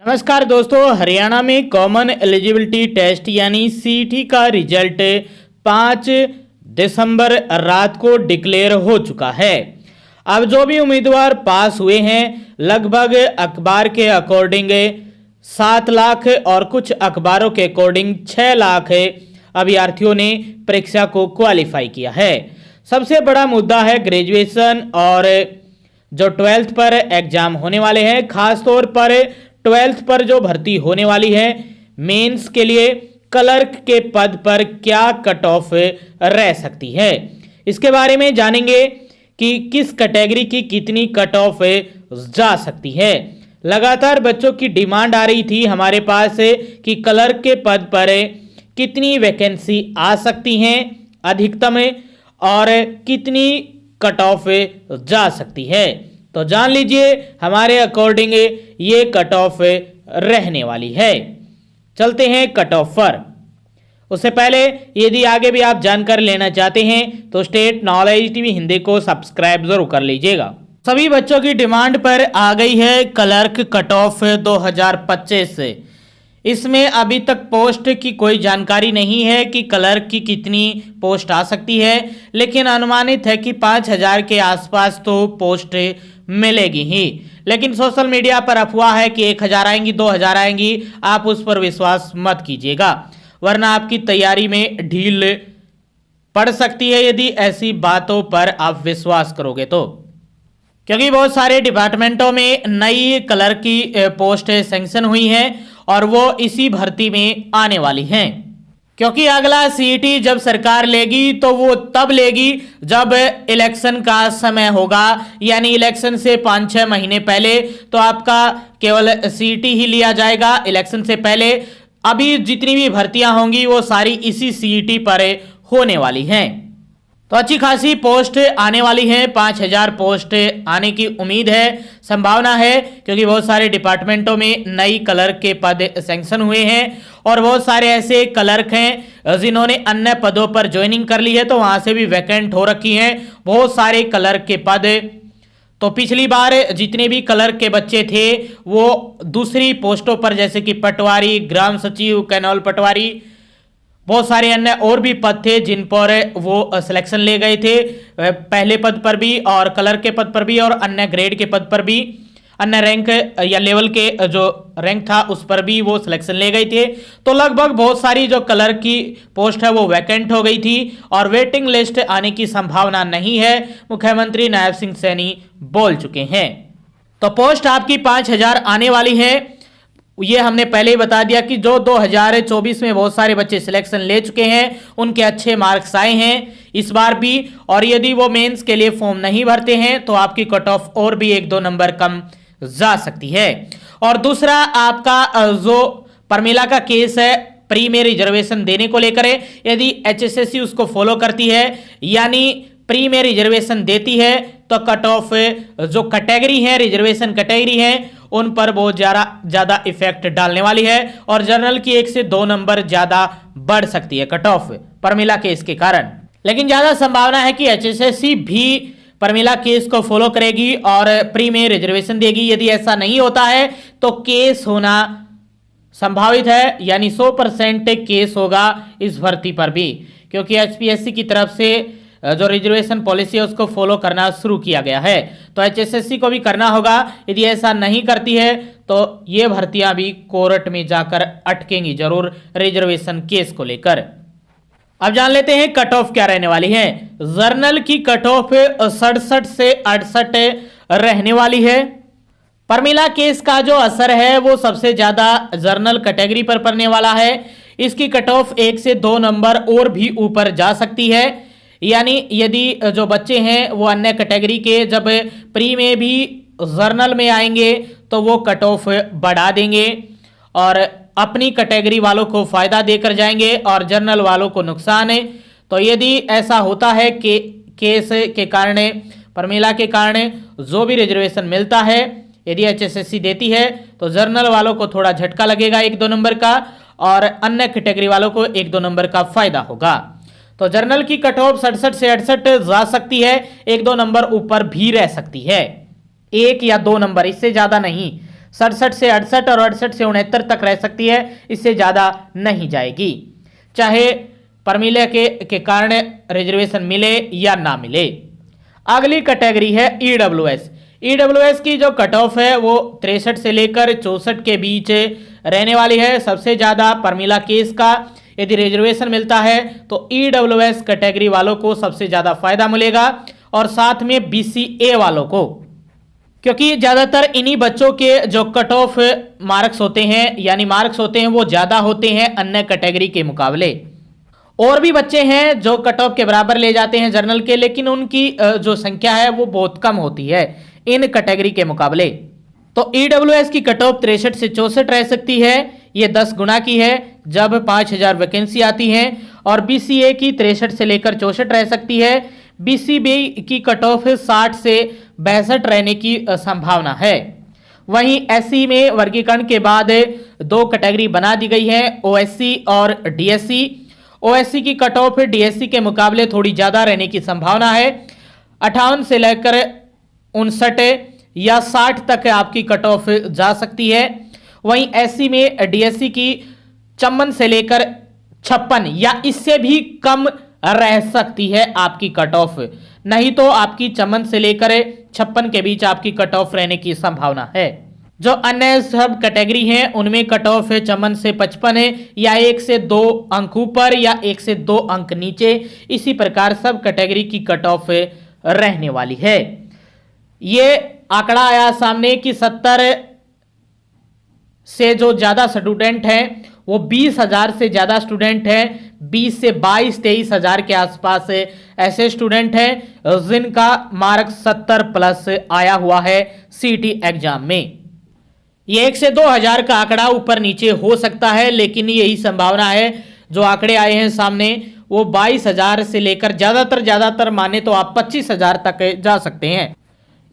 नमस्कार दोस्तों, हरियाणा में कॉमन एलिजिबिलिटी टेस्ट यानी सीईटी का रिजल्ट 5 दिसंबर रात को डिक्लेयर हो चुका है। अब जो भी उम्मीदवार पास हुए हैं, लगभग अखबार के अकॉर्डिंग 7 लाख और कुछ अखबारों के अकॉर्डिंग 6 लाख अभ्यर्थियों ने परीक्षा को क्वालिफाई किया है। सबसे बड़ा मुद्दा है ग्रेजुएशन और जो 12th पर एग्जाम होने वाले हैं, खासतौर पर 12th पर जो भर्ती होने वाली है मेंस के लिए क्लर्क के पद पर क्या कट ऑफ रह सकती है, इसके बारे में जानेंगे कि किस कैटेगरी की कितनी कट ऑफ जा सकती है। लगातार बच्चों की डिमांड आ रही थी हमारे पास कि क्लर्क के पद पर कितनी वैकेंसी आ सकती हैं अधिकतम और कितनी कट ऑफ जा सकती है। तो जान लीजिए हमारे अकॉर्डिंग ये कट ऑफ रहने वाली है। चलते हैं कट ऑफ पर। उससे पहले यदि आगे भी आप जानकारी लेना चाहते हैं तो स्टेट नॉलेज टीवी हिंदी को सब्सक्राइब जरूर कर लीजिएगा। सभी बच्चों की डिमांड पर आ गई है क्लर्क कट ऑफ 2025 से। इसमें अभी तक पोस्ट की कोई जानकारी नहीं है कि क्लर्क की कितनी पोस्ट आ सकती है, लेकिन अनुमानित है कि 5000 के आसपास तो पोस्ट मिलेगी ही। लेकिन सोशल मीडिया पर अफवाह है कि 1000 आएंगी, 2000 आएंगी। आप उस पर विश्वास मत कीजिएगा, वरना आपकी तैयारी में ढील पड़ सकती है यदि ऐसी बातों पर आप विश्वास करोगे तो। क्योंकि बहुत सारे डिपार्टमेंटों में नई क्लर्क की पोस्ट सैंक्शन हुई हैं और वो इसी भर्ती में आने वाली हैं। क्योंकि अगला सीईटी जब सरकार लेगी तो वो तब लेगी जब इलेक्शन का समय होगा, यानी इलेक्शन से 5-6 महीने पहले तो आपका केवल सीईटी ही लिया जाएगा इलेक्शन से पहले। अभी जितनी भी भर्तियां होंगी वो सारी इसी सीईटी पर होने वाली हैं। तो अच्छी खासी पोस्ट आने वाली है, 5000 पोस्ट आने की उम्मीद है, संभावना है, क्योंकि बहुत सारे डिपार्टमेंटों में नई क्लर्क के पद सैंक्शन हुए हैं और बहुत सारे ऐसे क्लर्क हैं जिन्होंने अन्य पदों पर ज्वाइनिंग कर ली है, तो वहां से भी वैकेंट हो रखी हैं बहुत सारे क्लर्क के पद। तो पिछली बार जितने भी क्लर्क के बच्चे थे वो दूसरी पोस्टों पर, जैसे कि पटवारी, ग्राम सचिव, कैनोल पटवारी, बहुत सारे अन्य और भी पद थे जिन पर वो सिलेक्शन ले गए थे, पहले पद पर भी और क्लर्क के पद पर भी और अन्य ग्रेड के पद पर भी, अन्य रैंक या लेवल के जो रैंक था उस पर भी वो सिलेक्शन ले गए थे। तो लगभग बहुत सारी जो क्लर्क की पोस्ट है वो वैकेंट हो गई थी और वेटिंग लिस्ट आने की संभावना नहीं है, मुख्यमंत्री नायब सिंह सैनी बोल चुके हैं। तो पोस्ट आपकी 5000 आने वाली है। ये हमने पहले ही बता दिया कि जो 2024 में बहुत सारे बच्चे सिलेक्शन ले चुके हैं उनके अच्छे मार्क्स आए हैं इस बार भी, और यदि वो मेंस के लिए फॉर्म नहीं भरते हैं तो आपकी कट ऑफ और भी 1-2 नंबर कम जा सकती है। और दूसरा आपका जो परमिला का केस है प्री में रिजर्वेशन देने को लेकर, यदि एचएसएससी उसको फॉलो करती है यानी प्री में रिजर्वेशन देती है तो कट ऑफ जो कैटेगरी है, रिजर्वेशन कैटेगरी है, उन पर बहुत ज्यादा इफेक्ट डालने वाली है और जनरल की 1 से 2 नंबर ज्यादा बढ़ सकती है कट ऑफ परमिला केस के कारण। लेकिन ज्यादा संभावना है कि एचएसएससी भी परमिला केस को फॉलो करेगी और प्री में रिजर्वेशन देगी। यदि ऐसा नहीं होता है तो केस होना संभावित है, यानी 100% केस होगा इस भर्ती पर भी, क्योंकि एचपीएससी की तरफ से जो रिजर्वेशन पॉलिसी है उसको फॉलो करना शुरू किया गया है, तो एचएसएससी को भी करना होगा। यदि ऐसा नहीं करती है तो ये भर्तियां भी कोर्ट में जाकर अटकेंगी जरूर रिजर्वेशन केस को लेकर। अब जान लेते हैं कट ऑफ क्या रहने वाली है। जर्नल की कट ऑफ 67 से 68 रहने वाली है। परमिला केस का जो असर है वो सबसे ज्यादा जर्नल कैटेगरी पर पड़ने वाला है। इसकी कट ऑफ 1 से 2 नंबर और भी ऊपर जा सकती है, यानी यदि जो बच्चे हैं वो अन्य कैटेगरी के जब प्री में भी जर्नल में आएंगे तो वो कट ऑफ बढ़ा देंगे और अपनी कैटेगरी वालों को फायदा देकर जाएंगे और जर्नल वालों को नुकसान है। तो यदि ऐसा होता है कि केस के कारण, परमिला के कारण जो भी रिजर्वेशन मिलता है यदि एचएसएससी देती है तो जर्नल वालों को थोड़ा झटका लगेगा 1-2 नंबर का और अन्य कैटेगरी वालों को 1-2 नंबर का फायदा होगा। तो जर्नल की कट ऑफ 67 से 68 जा सकती है, 1-2 नंबर ऊपर भी रह सकती है, 1 या 2 नंबर, इससे ज्यादा नहीं। 67 से 68 और 68 से 69 तक रह सकती है, इससे ज़्यादा नहीं जाएगी, चाहे प्रमिला के कारण रिजर्वेशन मिले या ना मिले। अगली कैटेगरी है ईडब्ल्यूएस। ईडब्ल्यूएस की जो कट ऑफ है वो 63 से लेकर 64 के बीच रहने वाली है। सबसे ज़्यादा प्रमिला केस का यदि रिजर्वेशन मिलता है तो ईडब्ल्यूएस कैटेगरी वालों को सबसे ज़्यादा फायदा मिलेगा, और साथ में बीसीए वालों को, क्योंकि ज़्यादातर इन्हीं बच्चों के जो कट ऑफ मार्क्स होते हैं यानी मार्क्स होते हैं वो ज़्यादा होते हैं अन्य कैटेगरी के मुकाबले। और भी बच्चे हैं जो कट ऑफ के बराबर ले जाते हैं जर्नल के, लेकिन उनकी जो संख्या है वो बहुत कम होती है इन कैटेगरी के मुकाबले। तो ईडब्ल्यूएस की कट ऑफ 63 से 64 रह सकती है, ये 10 गुना की है जब 5000 वैकेंसी आती है। और बीसीए की 63 से लेकर 64 रह सकती है। बीसीबी की कट ऑफ 60 से 62 रहने की संभावना है। वहीं एससी में वर्गीकरण के बाद 2 कैटेगरी बना दी गई है, ओएससी और डीएससी। ओएससी की कट ऑफ डीएससी के मुकाबले थोड़ी ज़्यादा रहने की संभावना है, 58 से लेकर 59 या 60 तक आपकी कट ऑफ जा सकती है। वहीं एससी में डीएससी की 54 से लेकर 56 या इससे भी कम रह सकती है आपकी कट ऑफ, नहीं तो आपकी 54 से लेकर 56 के बीच आपकी कट ऑफ रहने की संभावना है। जो अन्य सब कैटेगरी हैं उनमें कट ऑफ 54 से 55 है, या 1 से 2 अंक ऊपर या 1 से 2 अंक नीचे, इसी प्रकार सब कैटेगरी की कट ऑफ रहने वाली है। ये आंकड़ा आया सामने कि 70 से जो ज़्यादा स्टूडेंट हैं वो 20,000 से ज़्यादा स्टूडेंट हैं, 20 से 22-23 हज़ार के आसपास ऐसे स्टूडेंट हैं जिनका मार्क 70 प्लस आया हुआ है सीटी एग्जाम में। ये 1 से 2 हज़ार का आंकड़ा ऊपर नीचे हो सकता है, लेकिन यही संभावना है। जो आंकड़े आए हैं सामने वो 22,000 से लेकर ज़्यादातर माने तो आप 25,000 तक जा सकते हैं।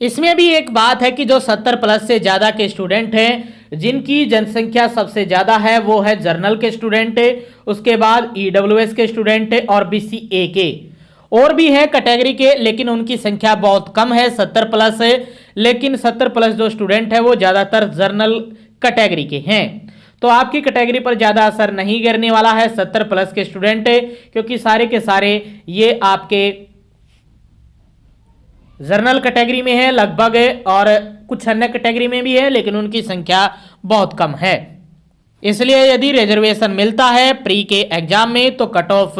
इसमें भी एक बात है कि जो 70 प्लस से ज़्यादा के स्टूडेंट हैं जिनकी जनसंख्या सबसे ज़्यादा है वो है जर्नल के स्टूडेंट, उसके बाद ईडब्ल्यूएस के स्टूडेंट और बीसीए के। और भी है कैटेगरी के, लेकिन उनकी संख्या बहुत कम है, 70 प्लस है। लेकिन 70 प्लस जो स्टूडेंट है वो ज़्यादातर जर्नल कैटेगरी के हैं, तो आपकी कैटेगरी पर ज़्यादा असर नहीं गिरने वाला है 70 प्लस के स्टूडेंट, क्योंकि सारे के सारे ये आपके जर्नल कैटेगरी में है लगभग, और कुछ अन्य कैटेगरी में भी है लेकिन उनकी संख्या बहुत कम है। इसलिए यदि रिजर्वेशन मिलता है प्री के एग्जाम में तो कट ऑफ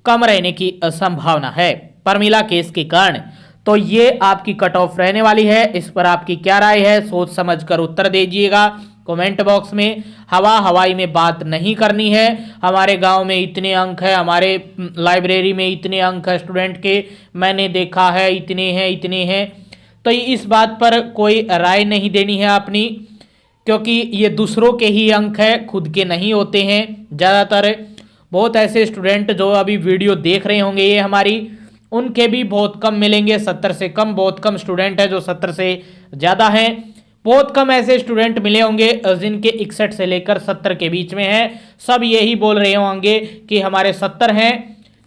कम रहने की संभावना है प्रमिला केस के कारण। तो ये आपकी कट ऑफ रहने वाली है। इस पर आपकी क्या राय है, सोच समझ कर उत्तर दीजिएगा कमेंट बॉक्स में। हवाई में बात नहीं करनी है। हमारे गांव में इतने अंक है, हमारे लाइब्रेरी में इतने अंक है स्टूडेंट के, मैंने देखा है इतने हैं, तो इस बात पर कोई राय नहीं देनी है अपनी, क्योंकि ये दूसरों के ही अंक है, खुद के नहीं होते हैं। ज़्यादातर बहुत ऐसे स्टूडेंट जो अभी वीडियो देख रहे होंगे ये हमारी, उनके भी बहुत कम मिलेंगे, 70 से कम, बहुत कम स्टूडेंट है जो 70 से ज़्यादा हैं। बहुत कम ऐसे स्टूडेंट मिले होंगे जिनके 61 से लेकर 70 के बीच में हैं। सब यही बोल रहे होंगे कि हमारे 70 हैं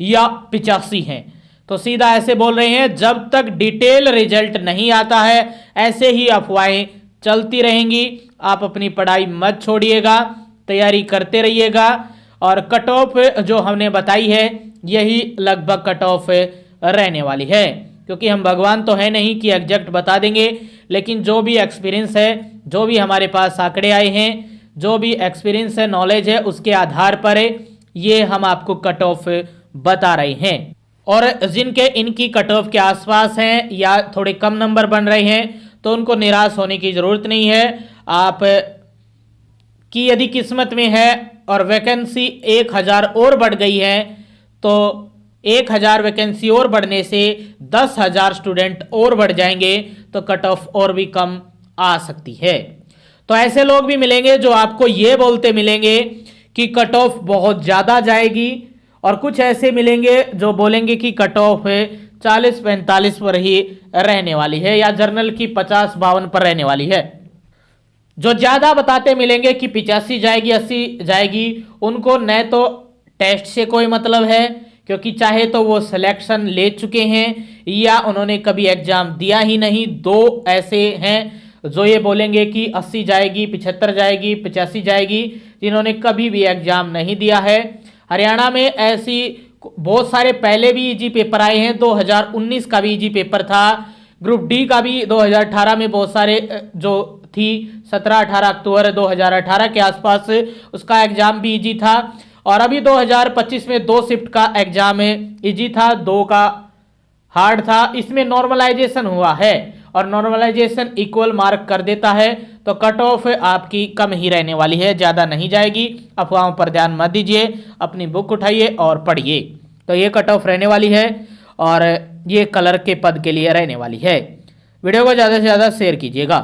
या 85 हैं, तो सीधा ऐसे बोल रहे हैं। जब तक डिटेल रिजल्ट नहीं आता है ऐसे ही अफवाहें चलती रहेंगी। आप अपनी पढ़ाई मत छोड़िएगा, तैयारी करते रहिएगा, और कट ऑफ जो हमने बताई है यही लगभग कट ऑफ रहने वाली है, क्योंकि हम भगवान तो है नहीं कि एग्जैक्ट बता देंगे, लेकिन जो भी एक्सपीरियंस है, जो भी हमारे पास आंकड़े आए हैं, जो भी एक्सपीरियंस है, नॉलेज है, उसके आधार पर ये हम आपको कट ऑफ बता रहे हैं। और जिनके इनकी कट ऑफ के आसपास हैं या थोड़े कम नंबर बन रहे हैं तो उनको निराश होने की ज़रूरत नहीं है। आप की यदि किस्मत में है और वैकेंसी 1000 और बढ़ गई है तो 1000 वैकेंसी और बढ़ने से 10,000 स्टूडेंट और बढ़ जाएंगे तो कट ऑफ और भी कम आ सकती है। तो ऐसे लोग भी मिलेंगे जो आपको ये बोलते मिलेंगे कि कट ऑफ बहुत ज़्यादा जाएगी, और कुछ ऐसे मिलेंगे जो बोलेंगे कि कट ऑफ 40-45 पर ही रहने वाली है या जर्नल की 50-52 पर रहने वाली है। जो ज़्यादा बताते मिलेंगे कि 85 जाएगी, 80 जाएगी, उनको न तो टेस्ट से कोई मतलब है, क्योंकि चाहे तो वो सिलेक्शन ले चुके हैं या उन्होंने कभी एग्जाम दिया ही नहीं। 2 ऐसे हैं जो ये बोलेंगे कि 80 जाएगी, 75 जाएगी, 85 जाएगी, जिन्होंने कभी भी एग्जाम नहीं दिया है। हरियाणा में ऐसी बहुत सारे पहले भी इजी पेपर आए हैं। 2019 का भी इजी पेपर था, ग्रुप डी का भी 2018 में बहुत सारे जो थी 17-18 अक्टूबर 2018 के आसपास उसका एग्जाम भी इजी था। और अभी 2025 में 2 शिफ्ट का एग्जाम इजी था, 2 का हार्ड था। इसमें नॉर्मलाइजेशन हुआ है और नॉर्मलाइजेशन इक्वल मार्क कर देता है, तो कट ऑफ आपकी कम ही रहने वाली है, ज़्यादा नहीं जाएगी। अफवाहों पर ध्यान मत दीजिए, अपनी बुक उठाइए और पढ़िए। तो ये कट ऑफ रहने वाली है और ये कलर के पद के लिए रहने वाली है। वीडियो को ज़्यादा से ज़्यादा शेयर कीजिएगा।